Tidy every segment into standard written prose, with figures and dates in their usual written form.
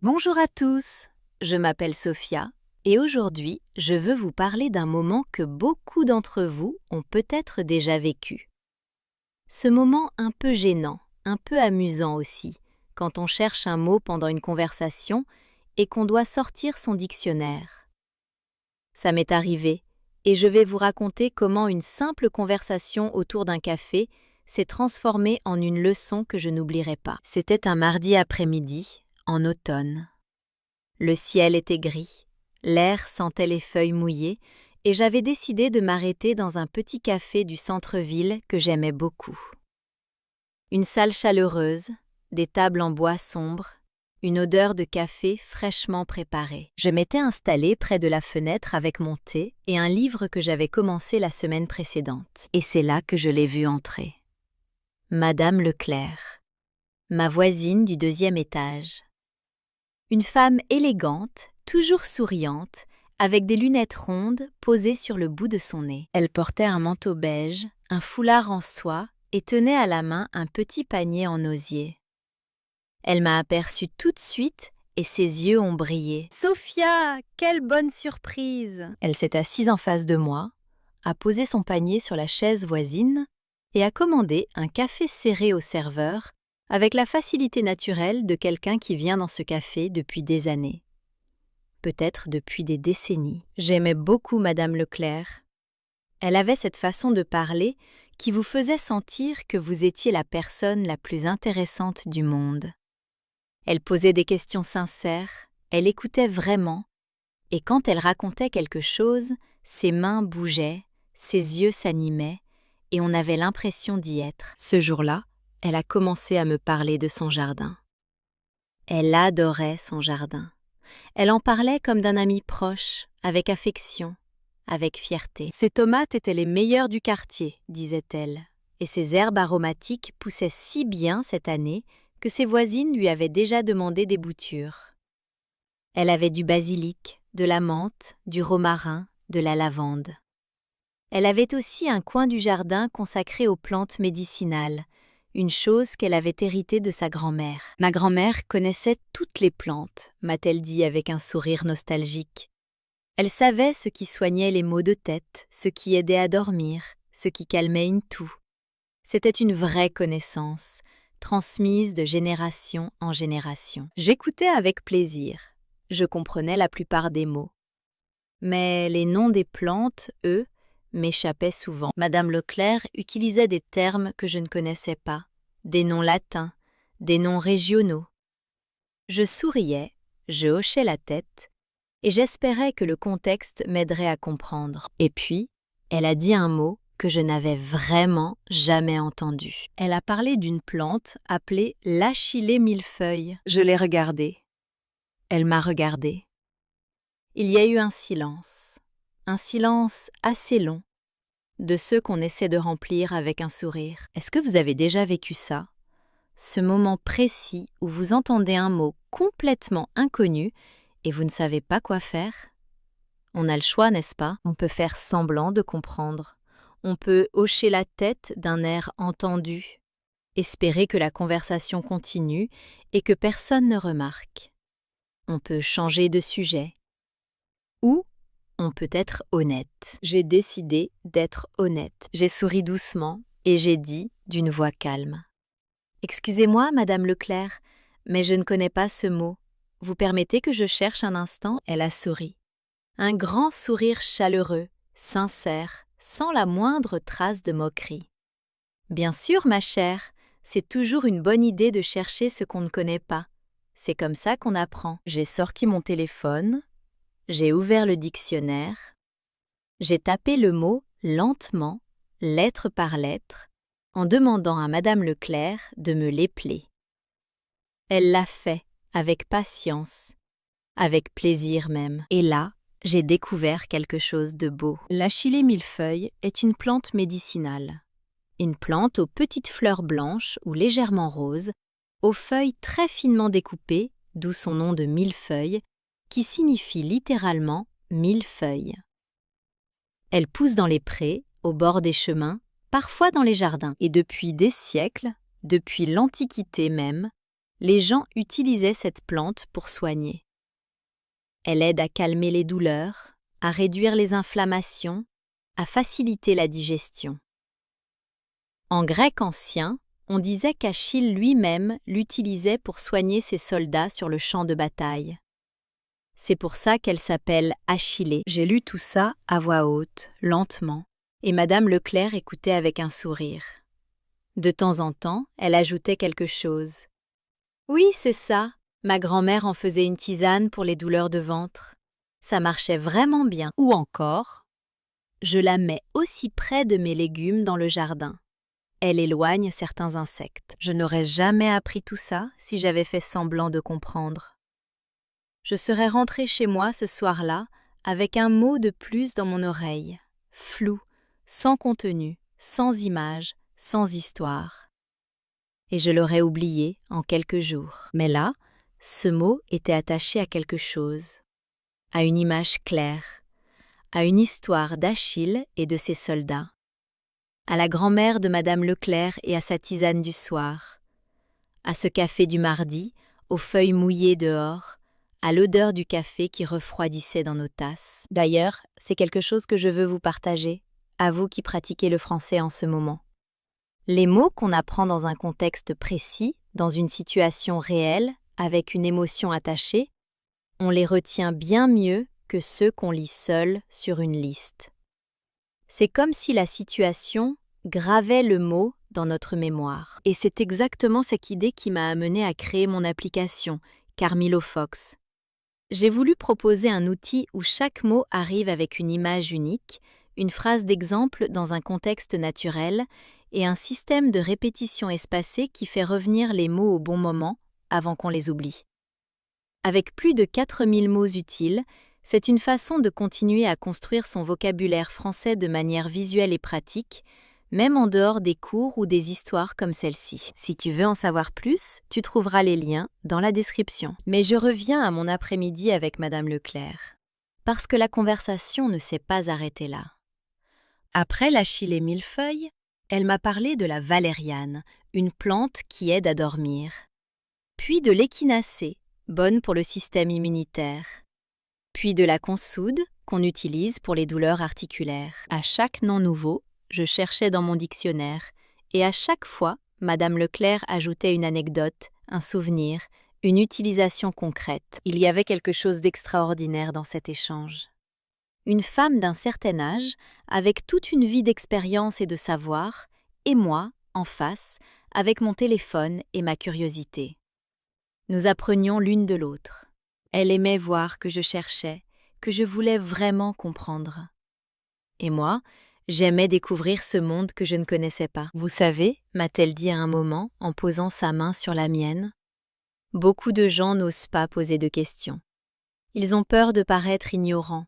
Bonjour à tous, je m'appelle Sophia et aujourd'hui je veux vous parler d'un moment que beaucoup d'entre vous ont peut-être déjà vécu. Ce moment un peu gênant, un peu amusant aussi, quand on cherche un mot pendant une conversation et qu'on doit sortir son dictionnaire. Ça m'est arrivé et je vais vous raconter comment une simple conversation autour d'un café s'est transformée en une leçon que je n'oublierai pas. C'était un mardi après-midi, en automne. Le ciel était gris, l'air sentait les feuilles mouillées et j'avais décidé de m'arrêter dans un petit café du centre-ville que j'aimais beaucoup. Une salle chaleureuse, des tables en bois sombre, une odeur de café fraîchement préparé. Je m'étais installée près de la fenêtre avec mon thé et un livre que j'avais commencé la semaine précédente. Et c'est là que je l'ai vue entrer. Madame Leclerc, ma voisine du 2e étage. Une femme élégante, toujours souriante, avec des lunettes rondes posées sur le bout de son nez. Elle portait un manteau beige, un foulard en soie et tenait à la main un petit panier en osier. Elle m'a aperçue tout de suite et ses yeux ont brillé. « Sophia, quelle bonne surprise !» Elle s'est assise en face de moi, a posé son panier sur la chaise voisine et a commandé un café serré au serveur avec la facilité naturelle de quelqu'un qui vient dans ce café depuis des années. Peut-être depuis des décennies. J'aimais beaucoup Madame Leclerc. Elle avait cette façon de parler qui vous faisait sentir que vous étiez la personne la plus intéressante du monde. Elle posait des questions sincères, elle écoutait vraiment, et quand elle racontait quelque chose, ses mains bougeaient, ses yeux s'animaient, et on avait l'impression d'y être. Ce jour-là, elle a commencé à me parler de son jardin. Elle adorait son jardin. Elle en parlait comme d'un ami proche, avec affection, avec fierté. Ses tomates étaient les meilleures du quartier, disait-elle, et ses herbes aromatiques poussaient si bien cette année que ses voisines lui avaient déjà demandé des boutures. Elle avait du basilic, de la menthe, du romarin, de la lavande. Elle avait aussi un coin du jardin consacré aux plantes médicinales, une chose qu'elle avait héritée de sa grand-mère. « Ma grand-mère connaissait toutes les plantes », m'a-t-elle dit avec un sourire nostalgique. Elle savait ce qui soignait les maux de tête, ce qui aidait à dormir, ce qui calmait une toux. C'était une vraie connaissance, transmise de génération en génération. J'écoutais avec plaisir. Je comprenais la plupart des mots. Mais les noms des plantes, eux, m'échappaient souvent. Madame Leclerc utilisait des termes que je ne connaissais pas, des noms latins, des noms régionaux. Je souriais, je hochais la tête, et j'espérais que le contexte m'aiderait à comprendre. Et puis, elle a dit un mot que je n'avais vraiment jamais entendu. Elle a parlé d'une plante appelée l'achillée millefeuille. Je l'ai regardée. Elle m'a regardée. Il y a eu un silence assez long, de ceux qu'on essaie de remplir avec un sourire. Est-ce que vous avez déjà vécu ça? Ce moment précis où vous entendez un mot complètement inconnu et vous ne savez pas quoi faire? On a le choix, n'est-ce pas? On peut faire semblant de comprendre. On peut hocher la tête d'un air entendu, espérer que la conversation continue et que personne ne remarque. On peut changer de sujet. Ou on peut être honnête. J'ai décidé d'être honnête. J'ai souri doucement et j'ai dit d'une voix calme. « Excusez-moi, Madame Leclerc, mais je ne connais pas ce mot. Vous permettez que je cherche un instant ?» Elle a souri. Un grand sourire chaleureux, sincère, sans la moindre trace de moquerie. « Bien sûr, ma chère, c'est toujours une bonne idée de chercher ce qu'on ne connaît pas. C'est comme ça qu'on apprend. » J'ai sorti mon téléphone. J'ai ouvert le dictionnaire, j'ai tapé le mot lentement, lettre par lettre, en demandant à Madame Leclerc de me l'épeler. Elle l'a fait, avec patience, avec plaisir même. Et là, j'ai découvert quelque chose de beau. L'achillée millefeuille est une plante médicinale. Une plante aux petites fleurs blanches ou légèrement roses, aux feuilles très finement découpées, d'où son nom de millefeuille, qui signifie littéralement « mille feuilles ». Elle pousse dans les prés, au bord des chemins, parfois dans les jardins. Et depuis des siècles, depuis l'Antiquité même, les gens utilisaient cette plante pour soigner. Elle aide à calmer les douleurs, à réduire les inflammations, à faciliter la digestion. En grec ancien, on disait qu'Achille lui-même l'utilisait pour soigner ses soldats sur le champ de bataille. C'est pour ça qu'elle s'appelle Achillée. J'ai lu tout ça à voix haute, lentement, et Madame Leclerc écoutait avec un sourire. De temps en temps, elle ajoutait quelque chose. Oui, c'est ça. Ma grand-mère en faisait une tisane pour les douleurs de ventre. Ça marchait vraiment bien. Ou encore, je la mets aussi près de mes légumes dans le jardin. Elle éloigne certains insectes. Je n'aurais jamais appris tout ça si j'avais fait semblant de comprendre. Je serais rentrée chez moi ce soir-là avec un mot de plus dans mon oreille, flou, sans contenu, sans image, sans histoire. Et je l'aurais oublié en quelques jours. Mais là, ce mot était attaché à quelque chose, à une image claire, à une histoire d'Achille et de ses soldats, à la grand-mère de Madame Leclerc et à sa tisane du soir, à ce café du mardi, aux feuilles mouillées dehors, à l'odeur du café qui refroidissait dans nos tasses. D'ailleurs, c'est quelque chose que je veux vous partager, à vous qui pratiquez le français en ce moment. Les mots qu'on apprend dans un contexte précis, dans une situation réelle, avec une émotion attachée, on les retient bien mieux que ceux qu'on lit seuls sur une liste. C'est comme si la situation gravait le mot dans notre mémoire. Et c'est exactement cette idée qui m'a amenée à créer mon application, Carmilofox. J'ai voulu proposer un outil où chaque mot arrive avec une image unique, une phrase d'exemple dans un contexte naturel et un système de répétition espacée qui fait revenir les mots au bon moment avant qu'on les oublie. Avec plus de 4000 mots utiles, c'est une façon de continuer à construire son vocabulaire français de manière visuelle et pratique, même en dehors des cours ou des histoires comme celle-ci. Si tu veux en savoir plus, tu trouveras les liens dans la description. Mais je reviens à mon après-midi avec Madame Leclerc, parce que la conversation ne s'est pas arrêtée là. Après l'Achillée millefeuille, elle m'a parlé de la valériane, une plante qui aide à dormir, puis de l'échinacée, bonne pour le système immunitaire, puis de la consoude, qu'on utilise pour les douleurs articulaires. À chaque nom nouveau, je cherchais dans mon dictionnaire, et à chaque fois, Madame Leclerc ajoutait une anecdote, un souvenir, une utilisation concrète. Il y avait quelque chose d'extraordinaire dans cet échange. Une femme d'un certain âge, avec toute une vie d'expérience et de savoir, et moi, en face, avec mon téléphone et ma curiosité. Nous apprenions l'une de l'autre. Elle aimait voir que je cherchais, que je voulais vraiment comprendre. Et moi, j'aimais découvrir ce monde que je ne connaissais pas. Vous savez, m'a-t-elle dit à un moment en posant sa main sur la mienne, beaucoup de gens n'osent pas poser de questions. Ils ont peur de paraître ignorants.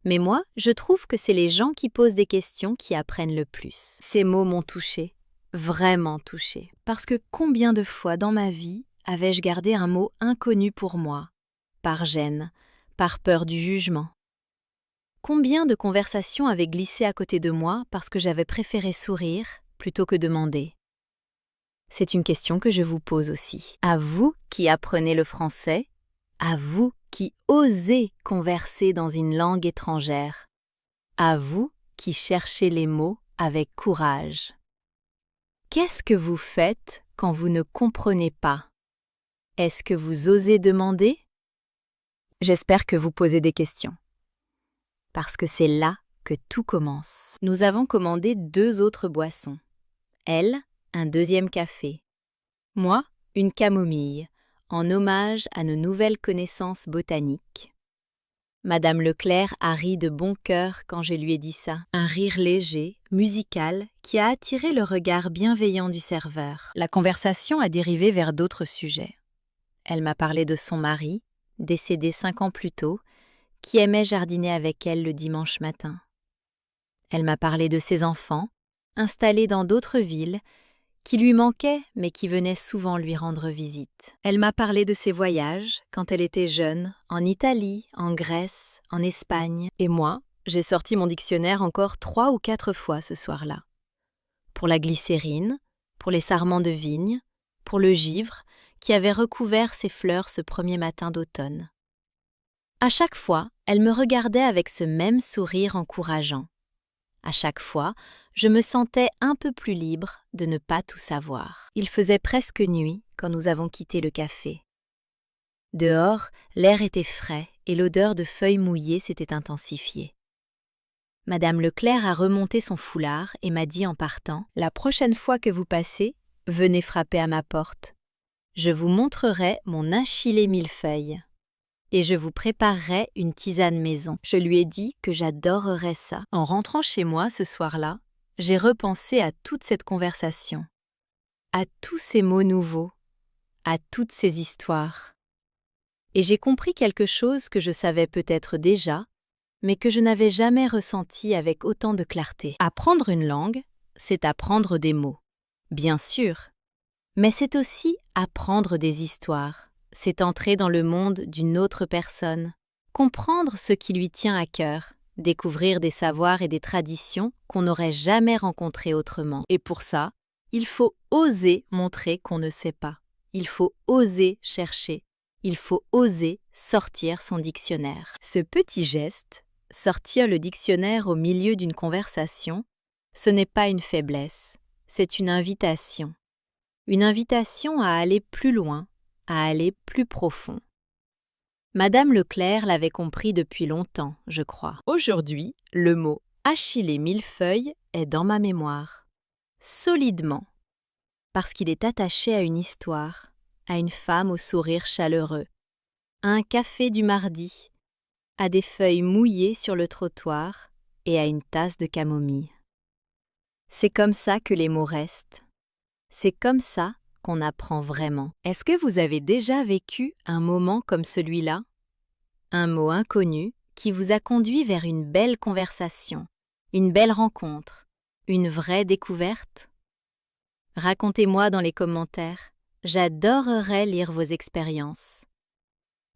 Mais moi, je trouve que c'est les gens qui posent des questions qui apprennent le plus. Ces mots m'ont touchée, vraiment touchée, parce que combien de fois dans ma vie avais-je gardé un mot inconnu pour moi, par gêne, par peur du jugement? Combien de conversations avaient glissé à côté de moi parce que j'avais préféré sourire plutôt que demander? C'est une question que je vous pose aussi. À vous qui apprenez le français, à vous qui osez converser dans une langue étrangère, à vous qui cherchez les mots avec courage. Qu'est-ce que vous faites quand vous ne comprenez pas? Est-ce que vous osez demander? J'espère que vous posez des questions. Parce que c'est là que tout commence. Nous avons commandé 2 autres boissons. Elle, un 2e café. Moi, une camomille, en hommage à nos nouvelles connaissances botaniques. Madame Leclerc a ri de bon cœur quand je lui ai dit ça. Un rire léger, musical, qui a attiré le regard bienveillant du serveur. La conversation a dérivé vers d'autres sujets. Elle m'a parlé de son mari, décédé 5 ans plus tôt, qui aimait jardiner avec elle le dimanche matin. Elle m'a parlé de ses enfants, installés dans d'autres villes, qui lui manquaient mais qui venaient souvent lui rendre visite. Elle m'a parlé de ses voyages, quand elle était jeune, en Italie, en Grèce, en Espagne. Et moi, j'ai sorti mon dictionnaire encore 3 ou 4 fois ce soir-là. Pour la glycérine, pour les sarments de vigne, pour le givre, qui avait recouvert ses fleurs ce premier matin d'automne. À chaque fois, elle me regardait avec ce même sourire encourageant. À chaque fois, je me sentais un peu plus libre de ne pas tout savoir. Il faisait presque nuit quand nous avons quitté le café. Dehors, l'air était frais et l'odeur de feuilles mouillées s'était intensifiée. Madame Leclerc a remonté son foulard et m'a dit en partant « La prochaine fois que vous passez, venez frapper à ma porte. Je vous montrerai mon achillé millefeuille. Et je vous préparerai une tisane maison. » Je lui ai dit que j'adorerais ça. En rentrant chez moi ce soir-là, j'ai repensé à toute cette conversation, à tous ces mots nouveaux, à toutes ces histoires. Et j'ai compris quelque chose que je savais peut-être déjà, mais que je n'avais jamais ressenti avec autant de clarté. Apprendre une langue, c'est apprendre des mots, bien sûr, mais c'est aussi apprendre des histoires. C'est entrer dans le monde d'une autre personne, comprendre ce qui lui tient à cœur, découvrir des savoirs et des traditions qu'on n'aurait jamais rencontrés autrement. Et pour ça, il faut oser montrer qu'on ne sait pas. Il faut oser chercher. Il faut oser sortir son dictionnaire. Ce petit geste, sortir le dictionnaire au milieu d'une conversation, ce n'est pas une faiblesse, c'est une invitation. Une invitation à aller plus loin, à aller plus profond. Madame Leclerc l'avait compris depuis longtemps, je crois. Aujourd'hui, le mot « achillé millefeuille » est dans ma mémoire. Solidement. Parce qu'il est attaché à une histoire, à une femme au sourire chaleureux, à un café du mardi, à des feuilles mouillées sur le trottoir et à une tasse de camomille. C'est comme ça que les mots restent. C'est comme ça qu'on apprend vraiment. Est-ce que vous avez déjà vécu un moment comme celui-là? Un mot inconnu qui vous a conduit vers une belle conversation, une belle rencontre, une vraie découverte? Racontez-moi dans les commentaires. J'adorerais lire vos expériences.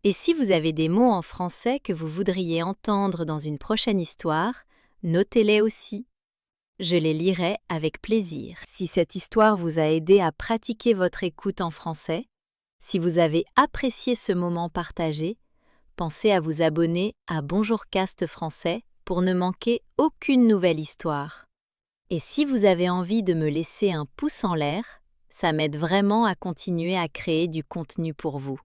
Et si vous avez des mots en français que vous voudriez entendre dans une prochaine histoire, notez-les aussi. Je les lirai avec plaisir. Si cette histoire vous a aidé à pratiquer votre écoute en français, si vous avez apprécié ce moment partagé, pensez à vous abonner à Bonjour Cast Français pour ne manquer aucune nouvelle histoire. Et si vous avez envie de me laisser un pouce en l'air, ça m'aide vraiment à continuer à créer du contenu pour vous.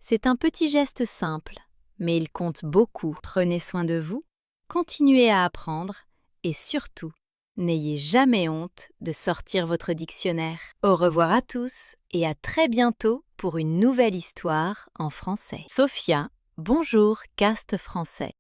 C'est un petit geste simple, mais il compte beaucoup. Prenez soin de vous, continuez à apprendre et surtout, n'ayez jamais honte de sortir votre dictionnaire. Au revoir à tous et à très bientôt pour une nouvelle histoire en français. Sophia, Bonjour Cast Français.